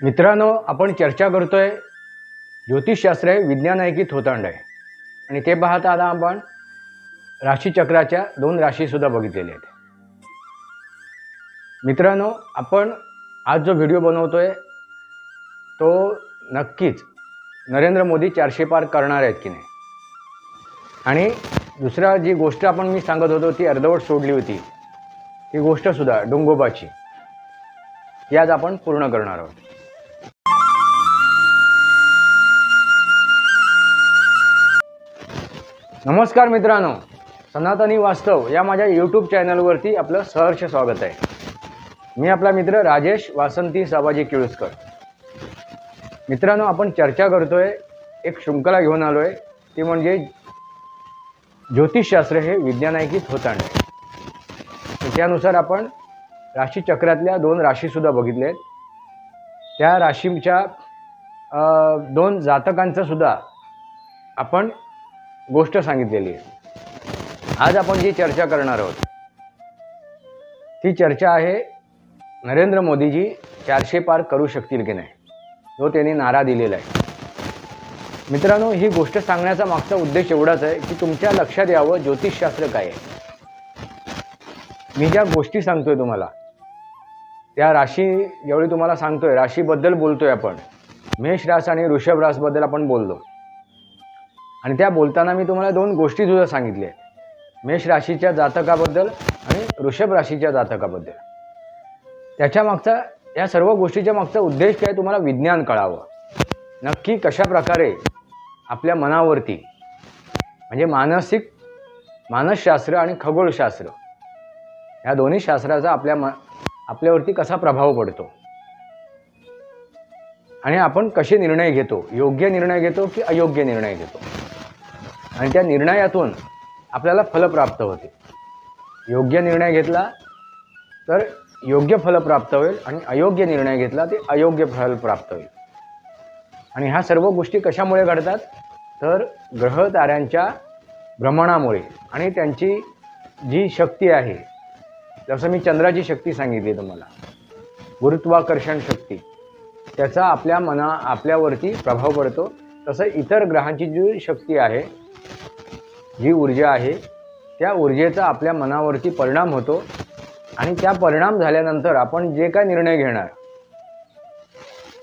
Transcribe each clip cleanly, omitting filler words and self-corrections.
मित्रांनो, आपण चर्चा करतोय ज्योतिषशास्त्र हे विज्ञान आहे की थोतांड आहे. आणि ते पाहता आता आपण राशीचक्राच्या 2 राशी सुद्धा बघितलेल्या आहेत. मित्रांनो, आपण आज जो व्हिडिओ बनवतोय तो नक्कीच नरेंद्र मोदी 400 पार करणार आहेत की नाही. आणि दुसरा जी गोष्ट आपण मी सांगत होतो ती अर्धवट सोडली होती, ती गोष्ट सुद्धा डोंगोबाची, ती आज आपण पूर्ण करणार आहोत. नमस्कार मित्रांनो, सनातनी वास्तव या माझ्या यूट्यूब चॅनलवरती आपलं सहर्ष स्वागत आहे. मी आपला मित्र राजेश वासंती साबाजी किळुसकर. मित्रांनो, आपण चर्चा करतोय, एक शृंखला घेऊन आलो आहे, ती म्हणजे ज्योतिषशास्त्र हे विज्ञान आहे की थोतांड आहे. त्यानुसार आपण राशीचक्रातल्या 2 राशीसुद्धा बघितले आहेत. त्या राशीच्या 2 जातकांचं सुद्धा आपण गोष्ट सांगितलेली आहे. आज आपण जी चर्चा करणार आहोत ती चर्चा आहे नरेंद्र मोदीजी 400 पार करू शकतील की नाही, जो त्यांनी नारा दिलेला आहे. मित्रांनो, ही गोष्ट सांगण्याचा मागचा उद्देश एवढाच आहे की तुमच्या लक्षात यावं ज्योतिषशास्त्र काय आहे. मी ज्या गोष्टी सांगतोय तुम्हाला, त्या राशी जेवढी तुम्हाला सांगतोय, राशीबद्दल बोलतोय आपण, मेष रास आणि वृषभ रासबद्दल आपण बोललो. आणि त्या बोलताना मी तुम्हाला 2 गोष्टी सुद्धा सांगितल्या, मेष राशीच्या जातकाबद्दल आणि वृषभ राशीच्या जातकाबद्दल. त्याच्या मागचा, या सर्व गोष्टीच्या मागचा उद्देश काय, तुम्हाला विज्ञान कळावं. नक्की कशा प्रकारे आपल्या मनावरती, म्हणजे मानसशास्त्र आणि खगोलशास्त्र, या दोन्ही शास्त्राचा आपल्यावरती कसा प्रभाव पडतो आणि आपण कसे निर्णय घेतो, योग्य निर्णय घेतो की अयोग्य निर्णय घेतो, आणि त्या निर्णयातून आपल्याला फल प्राप्त होते. योग्य निर्णय घेतला तर योग्य फल प्राप्त होईल आणि अयोग्य निर्णय घेतला ते अयोग्य फल प्राप्त होईल. आणि ह्या सर्व गोष्टी कशामुळे घडतात, तर ग्रह ताऱ्यांच्या भ्रमणामुळे आणि त्यांची जी शक्ती आहे, जसं मी चंद्राची शक्ती सांगितली तुम्हाला, गुरुत्वाकर्षण शक्ती, त्याचा आपल्यावरती प्रभाव पडतो. तसं इतर ग्रहांची जी शक्ती आहे, जी ऊर्जा आहे, त्या ऊर्जेचा आपल्या मनावरती परिणाम होतो. आणि त्या परिणाम झाल्यानंतर आपण जे काय निर्णय घेणार,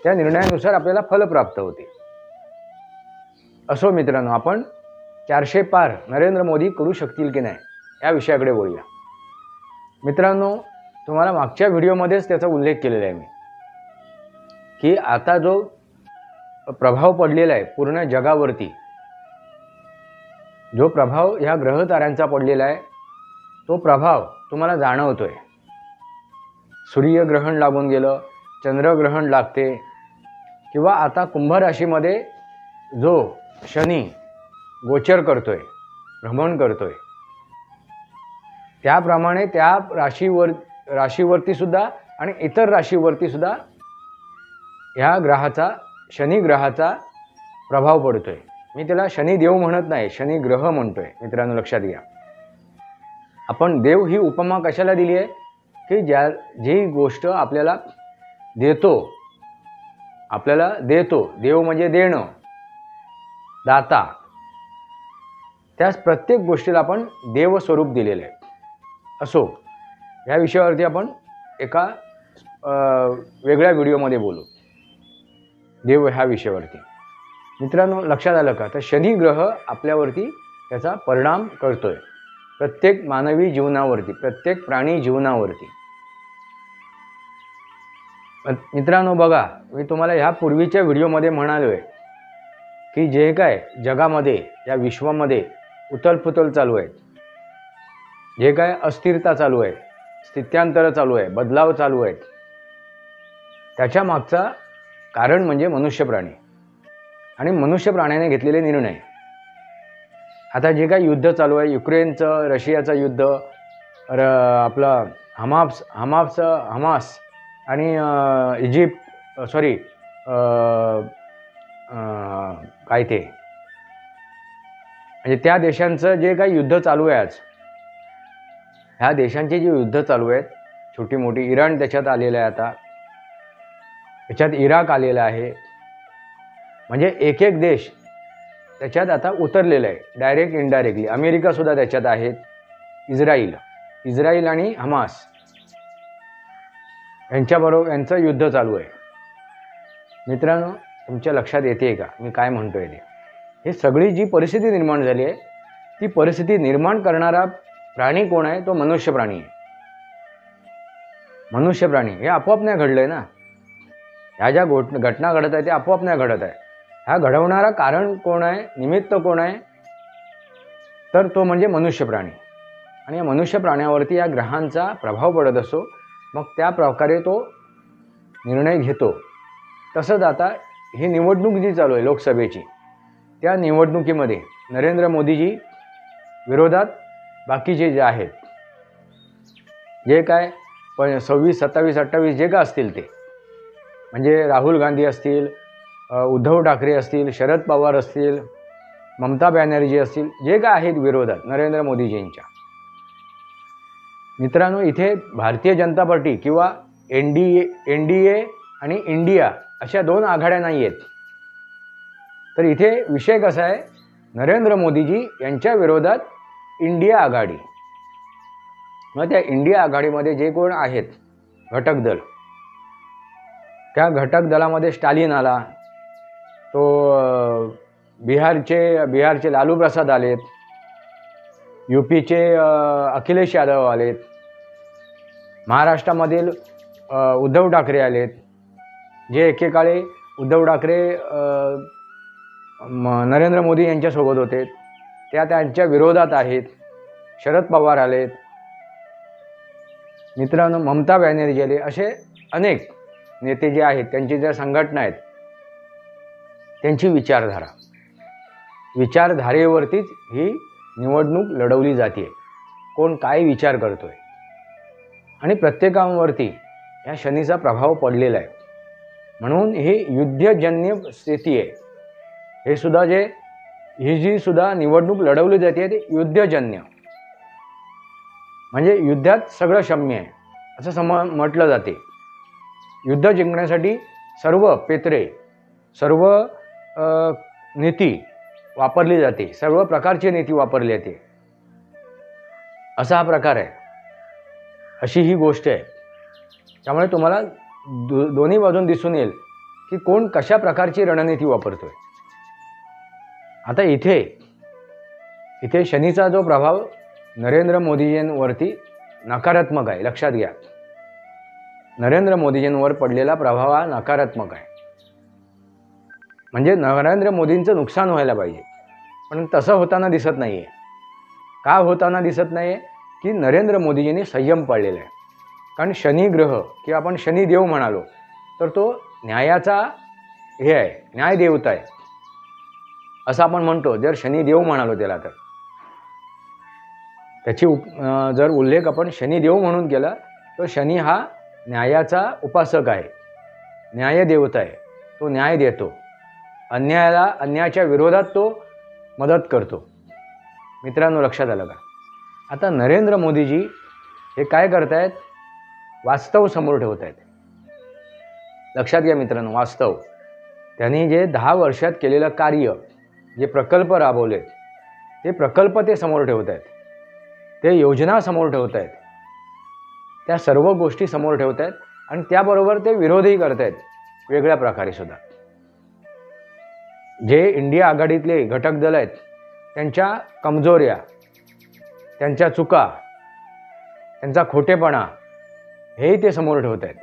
त्या निर्णयानुसार आपल्याला फल प्राप्त होते. असो मित्रांनो, आपण 400 पार नरेंद्र मोदी करू शकतील की नाही या विषयाकडे बोलूया. मित्रांनो, तुम्हाला मागच्या व्हिडिओमध्येच त्याचा उल्लेख केलेला आहे मी, की आता जो प्रभाव पडलेला आहे पूर्ण जगावरती, जो प्रभाव ह्या ग्रहताऱ्यांचा पडलेला आहे, तो प्रभाव तुम्हाला जाणवतोय. सूर्यग्रहण लागून गेलं, चंद्रग्रहण लागते, किंवा आता कुंभ राशीमध्ये जो शनी गोचर करतोय, भ्रमण करतोय, त्याप्रमाणे त्या राशीवरती सुद्धा आणि इतर राशीवरती सुद्धा ह्या ग्रहाचा, शनी ग्रहाचा प्रभाव पडतोय. मी त्याला शनी देव म्हणत नाही, शनी ग्रह म्हणतोय. मित्रांनो, लक्षात घ्या, आपण देव ही उपमा कशाला दिली आहे, की जी गोष्ट आपल्याला देतो, देव म्हणजे देणं, दाता, त्याच प्रत्येक गोष्टीला आपण देव स्वरूप दिलेलं आहे. असो, या विषयावरती आपण एका वेगळ्या व्हिडिओमध्ये बोलू, देव ह्या विषयावरती. मित्रांनो, लक्षात आलं का, तर शनी ग्रह आपल्यावरती त्याचा परिणाम करतोय, प्रत्येक मानवी जीवनावरती, प्रत्येक प्राणी जीवनावरती. मित्रांनो बघा, मी तुम्हाला ह्या पूर्वीच्या व्हिडिओमध्ये म्हणालो आहे की जे काय जगामध्ये, या विश्वामध्ये उथलपुथल चालू आहे, जे काय अस्थिरता चालू आहे, स्थित्यांतर चालू आहे, बदलाव चालू आहेत, त्याच्या मागचा कारण म्हणजे मनुष्य प्राणी आणि मनुष्य प्राण्याने घेतलेले निर्णय. आता जे काही युद्ध चालू आहे, युक्रेनचं, रशियाचं युद्ध, आपलं हमास आणि इजिप्त, काय ते, म्हणजे त्या देशांचं जे काही युद्ध चालू आहे आज, ह्या देशांची जी युद्ध चालू आहेत छोटी मोठी, इराण त्याच्यात आलेलं आहे आता, याच्यात इराक आलेला आहे, म्हणजे एक एक देश त्याच्यात आता उतरलेला आहे, डायरेक्ट इनडायरेक्टली. अमेरिकासुद्धा त्याच्यात आहेत, इस्राईल आणि हमास यांच्याबरोबर यांचं युद्ध चालू आहे. मित्रांनो, तुमच्या लक्षात येते का मी काय म्हणतो आहे ते? हे सगळी जी परिस्थिती निर्माण झाली आहे, ती परिस्थिती निर्माण करणारा प्राणी कोण आहे? तो मनुष्य प्राणी आहे. मनुष्य प्राणी हे आपोआप नाही घडलं आहे ना. ह्या ज्या घटना घडत आहे ते आपोआप नाही घडत आहे. हा घडवणारा कारण कोण आहे? निमित्त कोण आहे? तर तो म्हणजे मनुष्य प्राणी. आणि या मनुष्य प्राण्यावरती या ग्रहांचा प्रभाव पडत असतो. मग त्या प्रकारे तो निर्णय घेतो. तसंच आता ही निवडणूक जी चालू आहे लोकसभेची, त्या निवडणुकीमध्ये नरेंद्र मोदीजी विरोधात बाकीचे जे आहेत, जे काय 26, 27, 28 जे का असतील ते, म्हणजे राहुल गांधी असतील, उद्धव ठाकरे असतील, शरद पवार असतील, ममता बॅनर्जी असतील, जे काय आहेत विरोधात नरेंद्र मोदीजींच्या. मित्रांनो, इथे भारतीय जनता पार्टी किंवा एनडीए आणि इंडिया अशा दोन आघाड्या नाही आहेत. तर इथे विषय कसा आहे? नरेंद्र मोदीजी यांच्या विरोधात इंडिया आघाडी. मग त्या इंडिया आघाडीमध्ये जे कोण आहेत घटक दल, त्या घटक दलामध्ये स्टालिन आला, तो बिहारचे लालू प्रसाद आलेत, यूपीचे अखिलेश यादव आलेत, महाराष्ट्रामधील उद्धव ठाकरे आलेत, जे एकेकाळी उद्धव ठाकरे नरेंद्र मोदी यांच्यासोबत होते, त्यांच्या विरोधात आहेत. शरद पवार आलेत. मित्रांनो, ममता बॅनर्जी आले. असे अनेक नेते जे आहेत, त्यांची ज्या संघटना आहेत, त्यांची विचारधारेवरतीच ही निवडणूक लढवली जाते. कोण काय विचार करतोय, आणि प्रत्येकावरती या शनीचा प्रभाव पडलेला आहे. म्हणून ही युद्धजन्य स्थिती आहे. हे सुद्धा ही जी सुद्धा निवडणूक लढवली जाते ती युद्धजन्य, म्हणजे युद्धात सगळं क्षम्य आहे असं म्हटलं जाते. युद्ध जिंकण्यासाठी सर्व पेत्रे, सर्व नीती वापरली जाते, सर्व प्रकारची नीती वापरली जाते. असा हा प्रकार आहे, अशी ही गोष्ट आहे. त्यामुळे तुम्हाला दोन्ही बाजून दिसून येईल की कोण कशा प्रकारची रणनीती वापरतोय. आता इथे शनीचा जो प्रभाव नरेंद्र मोदीजींवरती नकारात्मक आहे. लक्षात घ्या, नरेंद्र मोदीजींवर पडलेला प्रभाव हा नकारात्मक आहे. म्हणजे नरेंद्र मोदींचं नुकसान व्हायला पाहिजे, पण तसं होताना दिसत नाही आहे. का होताना दिसत नाही आहे? की नरेंद्र मोदीजींनी संयम पाळलेला आहे. कारण शनी ग्रह किंवा आपण शनिदेव म्हणालो तर तो न्यायाचा हे आहे, न्याय देवता आहे असं आपण म्हणतो. जर शनिदेव म्हणालो त्याला, तर त्याची जर उल्लेख आपण शनिदेव म्हणून केला तर शनी हा न्यायाचा उपासक आहे, न्यायदेवता आहे. तो न्याय देतो, अन्यायाच्या विरोधात तो मदत करतो. मित्रांनो, लक्षात आलं का? आता नरेंद्र मोदीजी हे काय करतायत? वास्तव समोर ठेवत आहेत. लक्षात घ्या मित्रांनो, वास्तव. त्यांनी जे 10 वर्षात केलेलं कार्य, जे प्रकल्प राबवले, ते प्रकल्प ते समोर ठेवत आहेत, ते योजना समोर ठेवत आहेत, त्या सर्व गोष्टी समोर ठेवत आहेत. आणि त्याबरोबर ते विरोधही करत आहेत वेगळ्या प्रकारे सुद्धा. जे इंडिया आघाडीतले घटक दल आहेत, त्यांच्या कमजोऱ्या, त्यांच्या चुका, त्यांचा खोटेपणा हेही ते समोर ठेवत आहेत.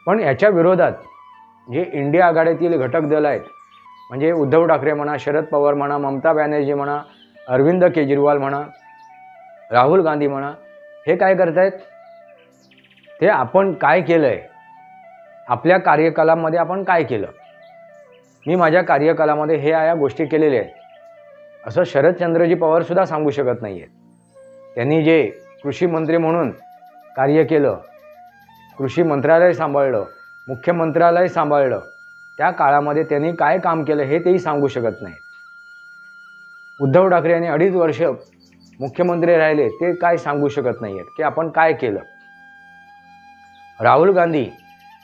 पण याच्या विरोधात जे इंडिया आघाडीतील घटक दल आहेत, म्हणजे उद्धव ठाकरे म्हणा, शरद पवार म्हणा, ममता बॅनर्जी म्हणा, अरविंद केजरीवाल म्हणा, राहुल गांधी म्हणा, हे काय करत आहेत? ते आपण काय केलं आहे, आपल्या कार्यकालामध्ये आपण काय केलं, मी माझ्या कार्यकालामध्ये हे या गोष्टी केलेल्या आहेत असं शरदचंद्रजी पवारसुद्धा सांगू शकत नाही आहेत. त्यांनी जे कृषी मंत्री म्हणून कार्य केलं, कृषी मंत्रालय सांभाळलं, मुख्यमंत्रालय सांभाळलं, त्या काळामध्ये त्यांनी काय काम केलं हे तेही सांगू शकत नाहीत. उद्धव ठाकरे यांनी 2.5 वर्ष मुख्यमंत्री राहिले, ते काय सांगू शकत नाही आहेत की आपण काय केलं. राहुल गांधी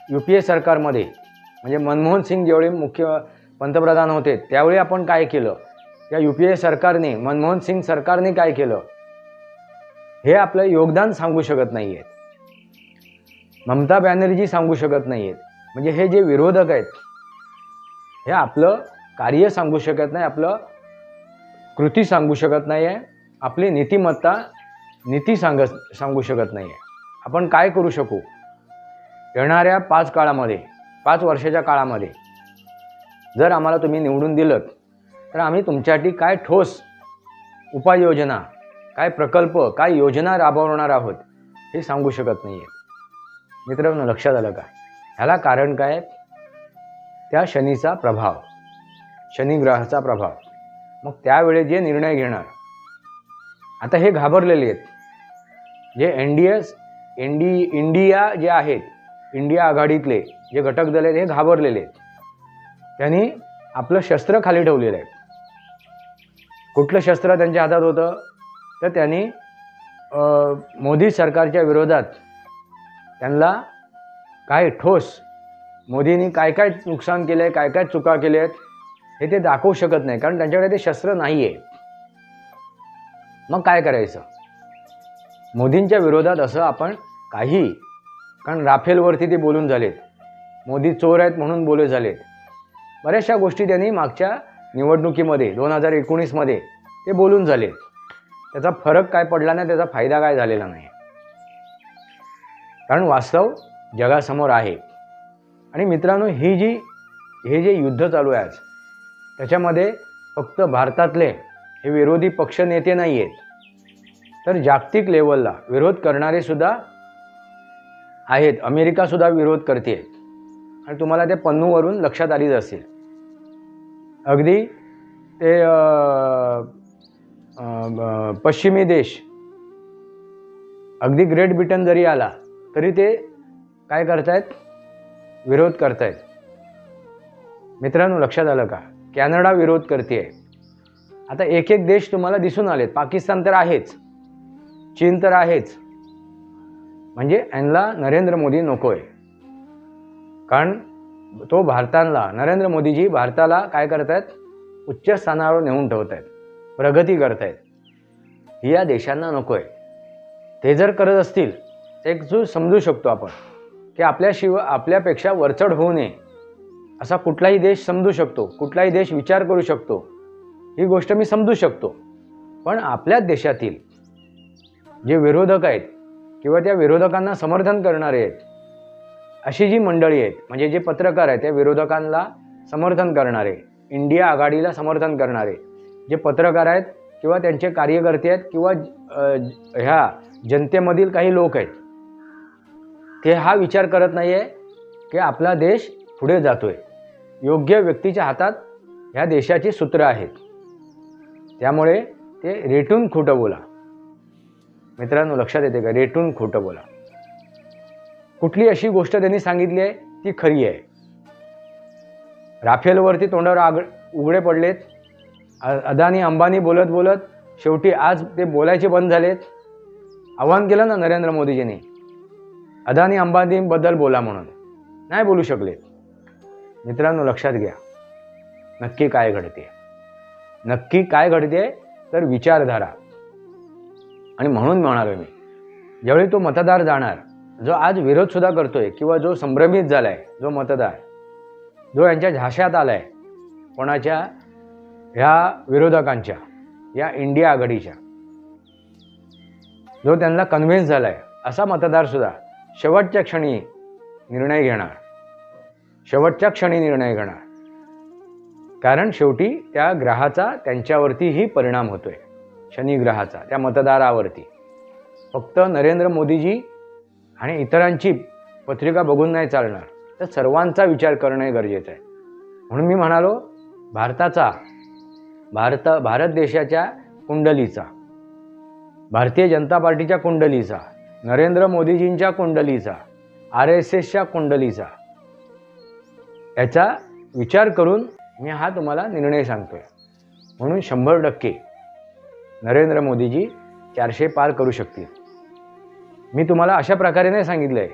UPA सरकारमध्ये म्हणजे मनमोहन सिंग जेवढे मुख्य पंतप्रधान होते त्यावेळी आपण काय केलं, या UPA सरकारने, मनमोहन सिंग सरकारने काय केलं, हे आपलं योगदान सांगू शकत नाही आहेत. ममता बॅनर्जी सांगू शकत नाही आहेत. म्हणजे हे जे विरोधक आहेत हे आपलं कार्य सांगू शकत नाही, आपलं कृती सांगू शकत नाही आहे, आपली नीतिमत्ता नीती सांगू शकत नाही आहे. आपण काय करू शकू येणाऱ्या 5 वर्षाच्या काळामध्ये जर आम्हाला तुम्ही निवडून दिलं तर आम्ही तुमच्यासाठी काय ठोस उपाययोजना, काय प्रकल्प, काय योजना राबवणार आहोत हे सांगू शकत नाही आहे. मित्रांनो, लक्षात आलं का? ह्याला कारण काय? त्या शनीचा प्रभाव, शनी ग्रहाचा प्रभाव. मग त्यावेळी जे निर्णय घेणार, आता हे घाबरलेले आहेत जे इंडिया जे आहेत, इंडिया आघाडीतले जे घटक दल आहेत हे घाबरलेले आहेत. त्यांनी आपलं शस्त्र खाली ठेवलेलं आहे. कुठलं शस्त्र त्यांच्या हातात होतं तर त्यांनी मोदी सरकारच्या विरोधात त्यांना काय ठोस, मोदींनी काय काय नुकसान केलं आहे, काय काय चुका केल्या आहेत हे ते दाखवू शकत नाही, कारण त्यांच्याकडे ते शस्त्र नाही आहे. मग काय करायचं? मोदींच्या विरोधात असं आपण काही, कारण राफेलवरती ते बोलून झालेत, मोदी चोर आहेत म्हणून बोले झालेत, बऱ्याचशा गोष्टी त्यांनी मागच्या निवडणुकीमध्ये 2019मध्ये ते बोलून झाले. त्याचा फरक काय पडला नाही, त्याचा फायदा काय झालेला नाही, कारण वास्तव जगासमोर आहे. आणि मित्रांनो, हे जे युद्ध चालू आहे आज, त्याच्यामध्ये फक्त भारतातले हे विरोधी पक्ष नेते नाही आहेत, तर जागतिक लेवलला विरोध करणारे सुद्धा आहेत. अमेरिकासुद्धा विरोध करते आणि तुम्हाला ते पन्नूवरून लक्षात आलीच असेल. अगदी ते पश्चिमी देश, अगदी ग्रेट ब्रिटन जरी आला तरी ते काय करतायत? विरोध करतायत. मित्रांनो, लक्षात आलं का? कॅनडा विरोध करते आहे. आता एक एक देश तुम्हाला दिसून आलेत. पाकिस्तान तर आहेच, चीन तर आहेच. म्हणजे यांना नरेंद्र मोदी नको आहे, कारण तो भारताला, नरेंद्र मोदीजी भारताला काय करतायत? उच्च स्थानावर नेऊन ठेवत आहेत, प्रगती करतायत. ही या देशांना नको आहे. ते जर करत असतील तर एक जो समजू शकतो आपण की आपल्यापेक्षा वरचढ होऊ नये असा कुठलाही देश समजू शकतो, कुठलाही देश विचार करू शकतो, ही गोष्ट मी समजू शकतो. पण आपल्याच देशातील जे विरोधक आहेत किंवा त्या विरोधकांना समर्थन करणारे आहेत, अशी जी मंडळी आहेत, म्हणजे जे पत्रकार आहेत, त्या विरोधकांना समर्थन करणारे, इंडिया आघाडीला समर्थन करणारे जे पत्रकार आहेत किंवा त्यांचे कार्यकर्ते आहेत किंवा ह्या जनतेमधील काही लोक आहेत, ते हा विचार करत नाही आहे की आपला देश पुढे जातोय. योग्य व्यक्तीच्या हातात ह्या देशाची सूत्र आहेत. त्यामुळे ते रेटून खोटं बोला. मित्रांनो, लक्षात येते का? रेटून खोटं बोला. कुठली अशी गोष्ट त्यांनी सांगितली आहे ती खरी आहे. राफेलवरती तोंडावर उघडे पडलेत. अदानी अंबानी बोलत बोलत शेवटी आज ते बोलायचे बंद झालेत. आवाहन केलं ना नरेंद्र मोदीजींनी, अदानी अंबानीबद्दल बोला म्हणून, नाही बोलू शकलेत. मित्रांनो, लक्षात घ्या, नक्की काय घडते, नक्की काय घडते तर विचारधारा. आणि म्हणून म्हणालो मी, ज्यावेळी तो मतदार जाणार, जो आज विरोधसुद्धा करतोय किंवा जो संभ्रमित झाला आहे, जो मतदार, जो यांच्या झाशात आला आहे, कोणाच्या? ह्या विरोधकांच्या, या इंडिया आघाडीच्या, जो त्यांना कन्व्हिन्स झाला आहे, असा मतदारसुद्धा शेवटच्या क्षणी निर्णय घेणार, शेवटच्या क्षणी निर्णय घेणार. कारण शेवटी त्या ग्रहाचा त्यांच्यावरतीही परिणाम होतोय, शनी ग्रहाचा त्या मतदारावरती. फक्त नरेंद्र मोदीजी आणि इतरांची पत्रिका बघून नाही चालणार, तर सर्वांचा विचार करणं गरजेचं आहे. म्हणून मी म्हणालो, भारत देशाच्या कुंडलीचा, भारतीय जनता पार्टीच्या कुंडलीचा, नरेंद्र मोदीजींच्या कुंडलीचा, RSSच्या कुंडलीचा, याचा विचार करून मी हा तुम्हाला निर्णय सांगतोय. म्हणून 100% नरेंद्र मोदीजी 400 पार करू शकतील. मी तुम्हाला अशा प्रकारे नाही सांगितलं आहे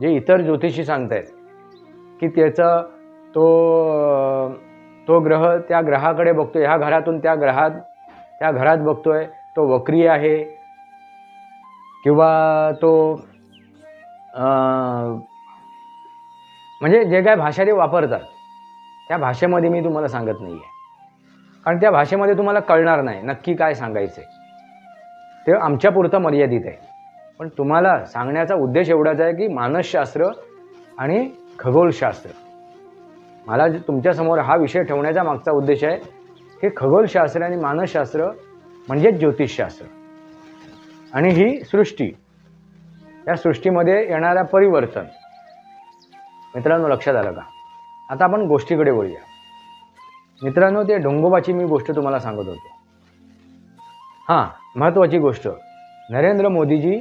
जे इतर ज्योतिषी सांगतायत की त्याचं तो ग्रह त्या ग्रहाकडे बघतोय, ह्या घरातून त्या घरात बघतोय, तो वक्री आहे किंवा तो म्हणजे जे काय भाषा ते वापरतात त्या भाषेमध्ये मी तुम्हाला सांगत नाही आहे, कारण त्या भाषेमध्ये तुम्हाला कळणार नाही नक्की काय सांगायचं आहे. ते आमच्यापुरतं मर्यादित आहे. पण तुम्हाला सांगण्याचा उद्देश एवढाच आहे की मानसशास्त्र आणि खगोलशास्त्र, मला तुमच्यासमोर हा विषय ठेवण्याचा मागचा उद्देश आहे की खगोलशास्त्र आणि मानसशास्त्र म्हणजेच ज्योतिषशास्त्र आणि ही सृष्टी, या सृष्टीमध्ये येणारा परिवर्तन. मित्रांनो, लक्षात आलं का? आता आपण गोष्टीकडे वळूया. मित्रांनो, ते ढोंगोबाची मी गोष्ट तुम्हाला सांगत होतो. हां, महत्त्वाची गोष्ट, नरेंद्र मोदीजी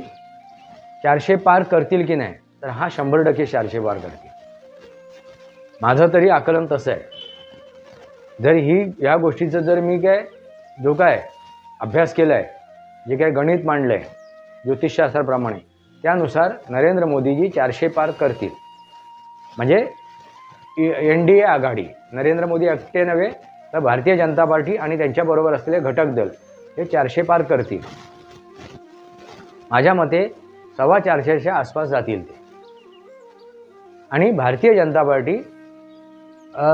400 पार करतील की नाही, तर हा 100% 400 पार करतील. माझं तरी आकलन तसं आहे. जर या गोष्टीचं जर मी जो काय अभ्यास केला आहे, जे काय गणित मांडलं आहे ज्योतिषशास्त्राप्रमाणे, त्यानुसार नरेंद्र मोदीजी 400 पार करतील. म्हणजे NDA आघाडी, नरेंद्र मोदी एकटे नव्हे तर भारतीय जनता पार्टी आणि त्यांच्याबरोबर असलेले घटक दल हे 400 पार करतील. माझ्या मते 425च्या आसपास जातील ते, आणि भारतीय जनता पार्टी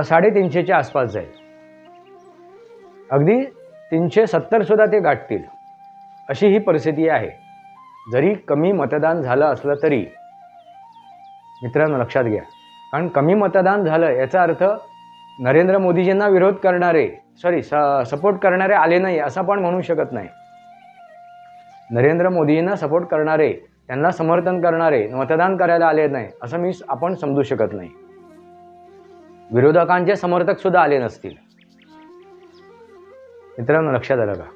350च्या आसपास जाईल. अगदी 370 सुद्धा ते गाठतील अशी ही परिस्थिती आहे. जरी कमी मतदान झालं असलं तरी मित्रांनो लक्षात घ्या, कारण कमी मतदान झालं याचा अर्थ नरेंद्र मोदीजींना विरोध करणारे सपोर्ट करणारे आले नाही असं पण म्हणू शकत नाही. नरेंद्र मोदींना सपोर्ट करणारे, त्यांना समर्थन करणारे मतदान करायला आले नाही असं आपण समजू शकत नाही. विरोधकांचे समर्थक सुद्धा आले नसतील. मित्रांनो, लक्षात आलं का?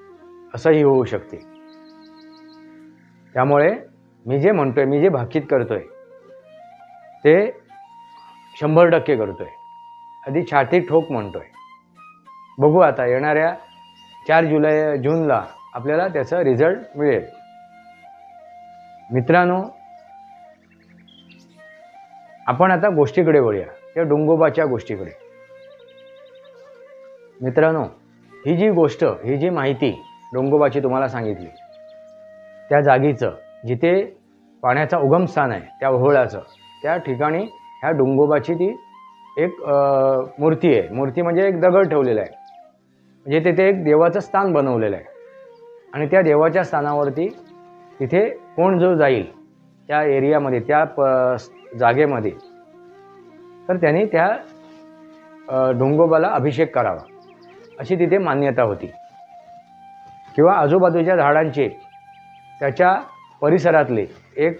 असंही होऊ शकते. त्यामुळे मी जे म्हणतोय, मी जे भाकीत करतोय ते 100% करतोय. आधी छाती ठोक म्हणतोय. बघू आता येणाऱ्या 4 जूनला आपल्याला त्याचा रिझल्ट मिळेल. मित्रांनो, आपण आता गोष्टीकडे वळूया, त्या डोंगोबाच्या गोष्टीकडे. मित्रांनो, ही जी माहिती डोंगोबाची तुम्हाला सांगितली, त्या जागीचं जिथे पाण्याचा उगमस्थान आहे त्या ओहोळाचं, त्या ठिकाणी ह्या डोंगोबाची ती एक मूर्ती आहे. मूर्ती म्हणजे एक दगड ठेवलेला आहे, म्हणजे तिथे एक देवाचं स्थान बनवलेलं आहे. आणि त्या देवाच्या स्थानावरती तिथे कोण जो जाईल त्या एरियामध्ये, त्या जागेमध्ये, तर त्यांनी त्या डोंगोबाला अभिषेक करावा अशी तिथे मान्यता होती. किंवा आजूबाजूच्या झाडांचे, त्याच्या परिसरातले एक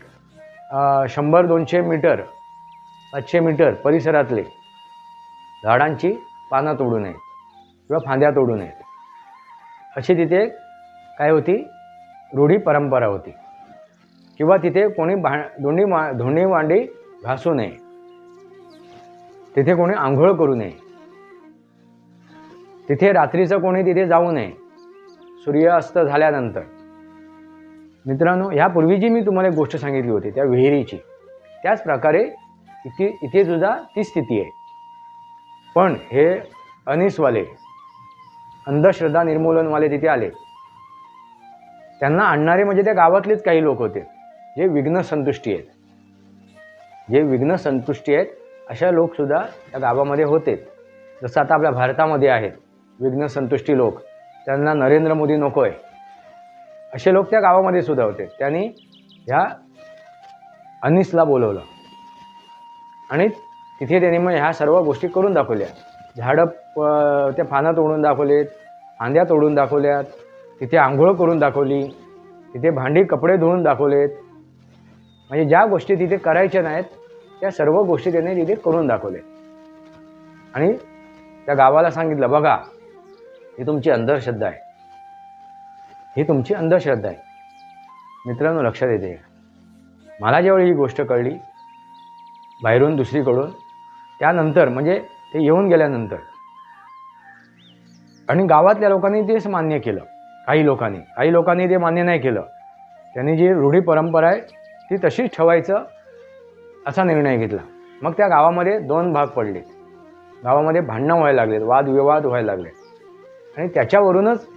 100-200 मीटर 500 मीटर परिसरातले झाडांची पानं तोडू नये किंवा फांद्या तोडू नयेत अशी तिथे काय होती, रूढी परंपरा होती. किंवा तिथे कोणी धुणी मांडी घासू नये, तिथे कोणी आंघोळ करू नये, तिथे रात्रीचं कोणी तिथे जाऊ नये सूर्यास्त झाल्यानंतर. मित्रांनो, ह्यापूर्वी जी मी तुम्हाला एक गोष्ट सांगितली होती त्या विहिरीची, त्याच प्रकारे इथे सुद्धा ती स्थिती आहे. पण हे अनिसवाले, अंधश्रद्धा निर्मूलनवाले तिथे आले. त्यांना आणणारे म्हणजे त्या गावातलेच काही लोक होते जे विघ्न संतुष्टी आहेत. अशा लोकसुद्धा त्या गावामध्ये होते. जसं आता आपल्या भारतामध्ये आहेत विघ्न संतुष्टी लोक, त्यांना नरेंद्र मोदी नको आहे असे लोक त्या गावामध्ये सुद्धा होते. त्यांनी ह्या अनिसला बोलवलं आणि तिथे त्यांनी मग ह्या सर्व गोष्टी करून दाखवल्या. झाडं त्या फाना तोडून दाखवलेत, फांद्या तोडून दाखवल्यात, तिथे आंघोळ करून दाखवली, तिथे भांडी कपडे धुवून दाखवलेत. म्हणजे ज्या गोष्टी तिथे करायच्या नाहीत त्या सर्व गोष्टी त्यांनी तिथे करून दाखवलेत. आणि त्या गावाला सांगितलं, बघा ही तुमची अंधश्रद्धा आहे, ही तुमची अंधश्रद्धा आहे. मित्रांनो, लक्षात येते, मला जेव्हा ही गोष्ट कळली बाहेरून दुसरीकडून, त्यानंतर म्हणजे ते येऊन गेल्यानंतर, आणि गावातल्या लोकांनी तेच मान्य केलं. काही लोकांनी ते मान्य नाही केलं. त्यांनी जी रूढी परंपरा आहे ती तशीच ठेवायचं असा निर्णय घेतला. मग त्या गावामध्ये 2 भाग पडले. गावामध्ये भांडणं व्हायला लागलेत, वादविवाद व्हायला लागले. आणि त्याच्यावरूनच,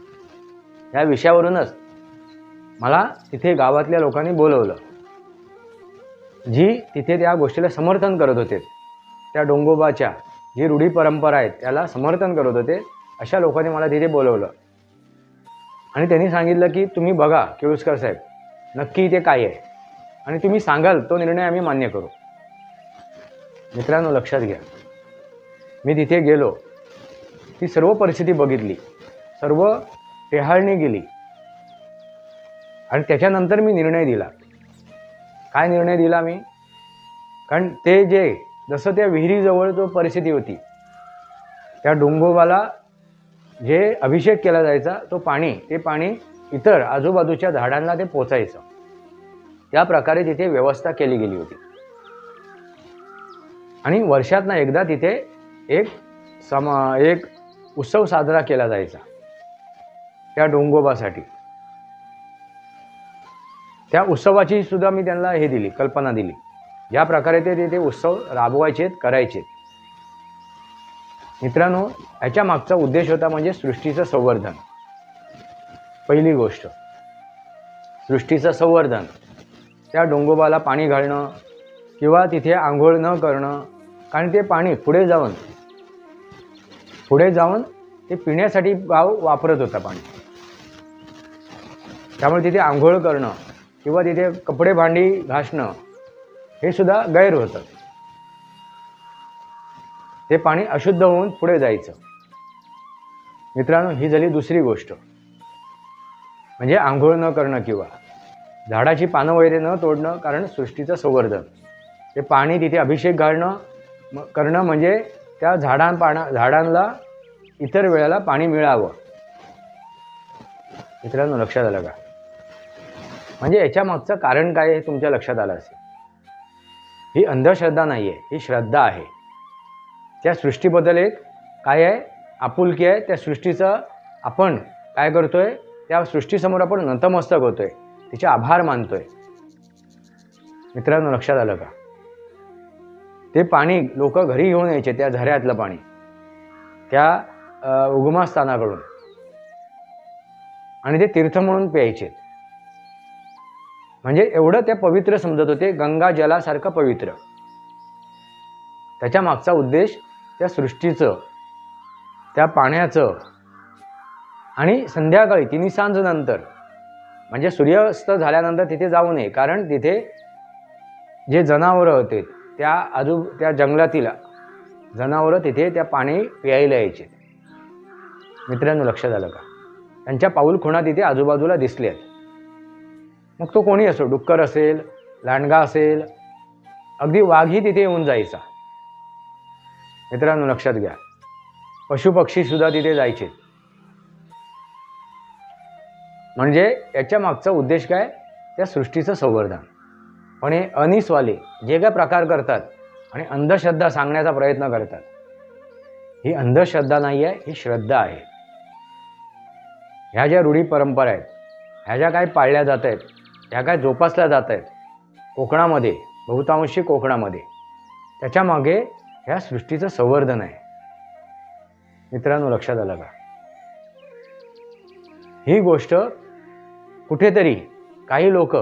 या विषयावरूनच मला तिथे गावातल्या लोकांनी बोलवलं. जी तिथे त्या गोष्टीला समर्थन करत होते, त्या डोंगोबाच्या जी रूढी परंपरा आहेत त्याला समर्थन करत होते, अशा लोकांनी मला तिथे बोलवलं. आणि त्यांनी सांगितलं की तुम्ही बघा केळुस्कर साहेब, नक्की इथे काय आहे आणि तुम्ही सांगाल तो निर्णय आम्ही मान्य करू. मित्रांनो, लक्षात घ्या, मी तिथे गेलो, ती सर्व परिस्थिती बघितली, सर्व टेहाळणी गेली आणि त्याच्यानंतर मी निर्णय दिला. काय निर्णय दिला मी? कारण ते जे जसं त्या विहिरीजवळ जो परिस्थिती होती, त्या डोंगोबाला जे अभिषेक केला जायचा ते पाणी इतर आजूबाजूच्या झाडांना ते पोचायचं. त्या प्रकारे तिथे व्यवस्था केली गेली होती. आणि वर्षातनं एकदा तिथे एक उत्सव साजरा केला जायचा त्या डोंगोबासाठी. त्या उत्सवाची सुद्धा मी त्यांना कल्पना दिली, ज्या प्रकारे ते तिथे उत्सव राबवायचे, करायचे. मित्रांनो, याच्या मागचा उद्देश होता म्हणजे सृष्टीचं संवर्धन. पहिली गोष्ट, सृष्टीचं संवर्धन. त्या डोंगोबाला पाणी घालणं किंवा तिथे आंघोळ न करणं, कारण ते पाणी पुढे जाऊन ते पिण्यासाठी गाव वापरत होता पाणी. त्यामुळे तिथे आंघोळ करणं किंवा तिथे कपडे भांडी घासणं हे सुद्धा गैर होतं. ते पाणी अशुद्ध होऊन पुढे जायचं. मित्रांनो, ही झाली दुसरी गोष्ट, म्हणजे आंघोळ न करणं किंवा झाडाची पानं वगैरे न तोडणं, कारण सृष्टीचं संवर्धन. ते पाणी तिथे अभिषेक करणं म्हणजे त्या झाडांना इतर वेळेला पाणी मिळावं. मित्रांनो, लक्षात आलं का? म्हणजे याच्या मागचं कारण काय हे तुमच्या लक्षात आलं असेल. ही अंधश्रद्धा नाही आहे, ही श्रद्धा आहे. त्या सृष्टीबद्दल एक काय आहे, आपुलकी आहे. त्या सृष्टीचं आपण काय करतोय, त्या सृष्टीसमोर आपण नतमस्तक होतोय, तिचे आभार मानतोय. मित्रांनो, लक्षात आलं का? ते पाणी लोक घरी घेऊन यायचे, त्या झऱ्यातलं पाणी त्या उगमस्थानाकडून, आणि ते तीर्थ म्हणून प्यायचे. म्हणजे एवढं ते पवित्र समजत होते, गंगा जलासारखं पवित्र. त्याच्या मागचा उद्देश त्या सृष्टीचं, त्या पाण्याचं. आणि संध्याकाळी 3 सांज नंतर, म्हणजे सूर्यास्त झाल्यानंतर तिथे जाऊ नये, कारण तिथे जे जनावरं होते, त्या जंगलातील जनावरं तिथे त्या पाणी प्यायला यायचे. मित्रांनो, लक्षात आलं का? त्यांच्या पाऊलखुणा तिथे आजूबाजूला दिसल्यात. मग तो कोणी असो, डुक्कर असेल, लांडगा असेल, अगदी वाघही तिथे येऊन जायचा. मित्रांनो, लक्षात घ्या, पशुपक्षी सुद्धा तिथे जायचे. म्हणजे याच्या मागचा उद्देश काय? त्या सृष्टीचं संवर्धन. पण हे अनिसवाले जे काय प्रकार करतात आणि अंधश्रद्धा सांगण्याचा प्रयत्न करतात, ही अंधश्रद्धा नाही आहे, ही श्रद्धा आहे. ह्या ज्या रूढी परंपरा आहेत, ह्या ज्या काय पाळल्या जात आहेत, ह्या काय जोपासल्या जात आहेत कोकणामध्ये, बहुतांशी कोकणामध्ये, त्याच्यामागे ह्या सृष्टीचं संवर्धन आहे. मित्रांनो, लक्षात आलं का? ही गोष्ट कुठेतरी काही लोक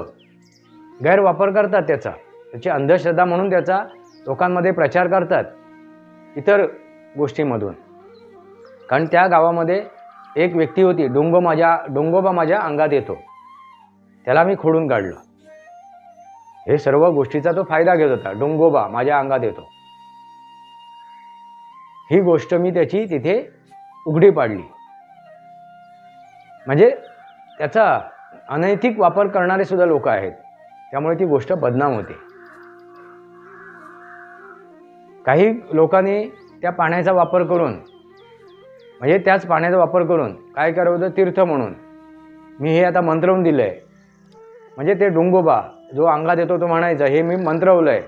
गैरवापर करतात त्याची अंधश्रद्धा म्हणून त्याचा लोकांमध्ये प्रचार करतात इतर गोष्टींमधून. कारण त्या गावामध्ये एक व्यक्ती होती, डोंगोबा माझ्या अंगात येतो, त्याला मी खोडून काढलं. हे सर्व गोष्टीचा तो फायदा घेत होता. डोंगोबा माझ्या अंगात येतो, ही गोष्ट मी त्याची तिथे उघडी पाडली. म्हणजे त्याचा अनैतिक वापर करणारे सुद्धा लोक आहेत, त्यामुळे ती गोष्ट बदनाम होते. काही लोकांनी त्या पाण्याचा वापर करून, म्हणजे त्याच पाण्याचा वापर करून काय करावं होतं, तीर्थ म्हणून मी हे आता मंत्रवून दिलं आहे. म्हणजे ते डोंगोबा जो अंगात येतो तो म्हणायचा, हे मी मंत्रवलं आहे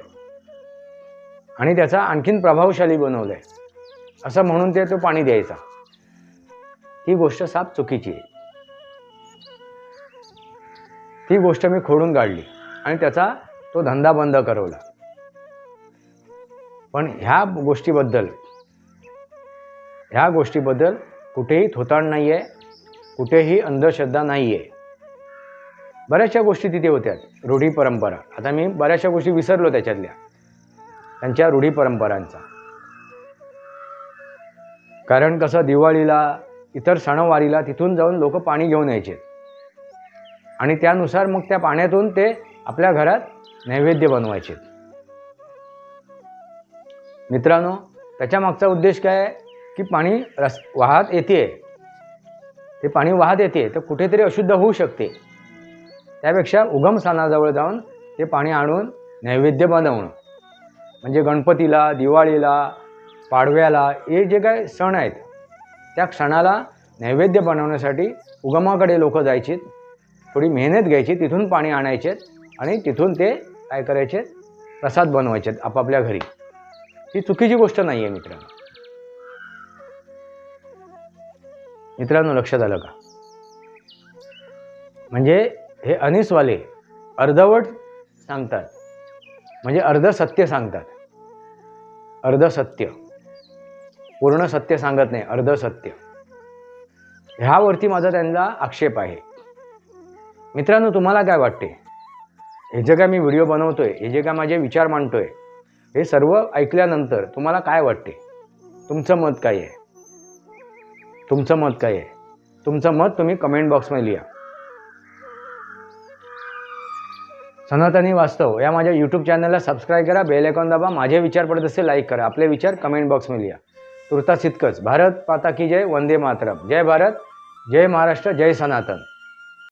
आणि त्याचा आणखीन प्रभावशाली बनवलं आहे, असं म्हणून तो पाणी द्यायचा. ही गोष्ट साफ चुकीची आहे. ती गोष्ट मी खोडून काढली आणि त्याचा तो धंदा बंद करवला. पण ह्या गोष्टीबद्दल कुठेही थोतांड नाही आहे, कुठेही अंधश्रद्धा नाही आहे. बऱ्याचशा गोष्टी तिथे होत्या, रूढी परंपरा. आता मी बऱ्याचशा गोष्टी विसरलो त्याच्यातल्या, त्यांच्या रूढी परंपरांचा. कारण कसं, दिवाळीला इतर सणवारीला तिथून जाऊन लोक पाणी घेऊन यायचे आणि त्यानुसार मग त्या पाण्यातून ते आपल्या घरात नैवेद्य बनवायचे. मित्रांनो, त्याच्या मागचा उद्देश काय आहे की पाणी वाहत येते, ते पाणी वाहत येते तर कुठेतरी अशुद्ध होऊ शकते. त्यापेक्षा उगम स्थानाजवळ जाऊन ते पाणी आणून नैवेद्य बनवणं, म्हणजे गणपतीला, दिवाळीला, पाडव्याला, हे जे काय सण आहेत त्या क्षणाला नैवेद्य बनवण्यासाठी उगमाकडे लोक जायचे, थोडी मेहनत घ्यायची, तिथून पाणी आणायचे आणि तिथून ते काय करायचे, प्रसाद बनवायचे आपापल्या घरी. ही चुकीची गोष्ट नाही आहे मित्रांनो. लक्षात आलं का? म्हणजे हे अनिसवाले अर्धवट सांगतात, म्हणजे अर्ध सत्य सांगतात. अर्ध सत्य, पूर्ण सत्य सांगत नाही, अर्ध सत्य. ह्यावरती माझा त्यांना आक्षेप आहे. मित्रांनो, तुम्हाला काय वाटते? हे जे काय मी व्हिडिओ बनवतोय, हे जे काय माझे विचार मांडतोय, हे सर्व ऐकल्यानंतर तुम्हाला काय वाटते? तुमचं मत काय आहे? तुमचं मत तुम्ही कमेंट बॉक्समध्ये लिहा. सनातनी वास्तव या माझ्या यूट्यूब चॅनलला सबस्क्राईब करा, बेल आयकॉन दाबा. माझे विचार पडत असेल लाईक करा. आपले विचार कमेंट बॉक्समध्ये लिहा. तुर्तास इतकंच. भारत माता की जय, वंदे मातरम. जय भारत, जय महाराष्ट्र, जय सनातन.